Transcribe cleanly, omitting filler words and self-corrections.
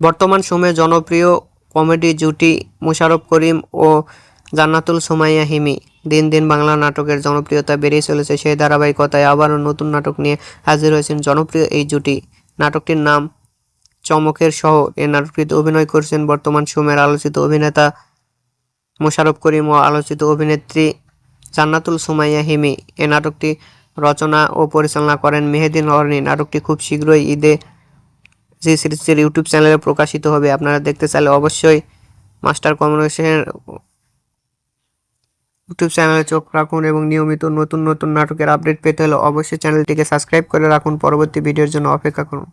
বর্তমান সময়ে জনপ্রিয় কমেডি জুটি মোশাররফ করিম ও জান্নাতুল সুমাইয়া হিমি। দিন দিন বাংলা নাটকের জনপ্রিয়তা বেড়েই চলেছে। সেই ধারাবাহিকতায় আবারও নতুন নাটক নিয়ে হাজির হয়েছেন জনপ্রিয় এই জুটি। নাটকটির নাম চমকের শহর। এই নাটকটিতে অভিনয় করছেন বর্তমান সময়ের আলোচিত অভিনেতা মোশাররফ করিম ও আলোচিত অভিনেত্রী জান্নাতুল সুমাইয়া হিমি। এই নাটকটি রচনা ও পরিচালনা করেন মেহেদী অর্ণি। নাটকটি খুব শীঘ্রই ঈদে জি সিরিজের ইউটিউব চ্যানেলে প্রকাশিত হবে। আপনারা দেখতে চাইলে অবশ্যই মাস্টার কমিউনিকেশনের ইউটিউব চ্যানেলে চোখ রাখুন এবং নিয়মিত নতুন নতুন নাটকের আপডেট পেতে হলে অবশ্যই চ্যানেলটিকে সাবস্ক্রাইব করে রাখুন। পরবর্তী ভিডিওর জন্য অপেক্ষা করুন।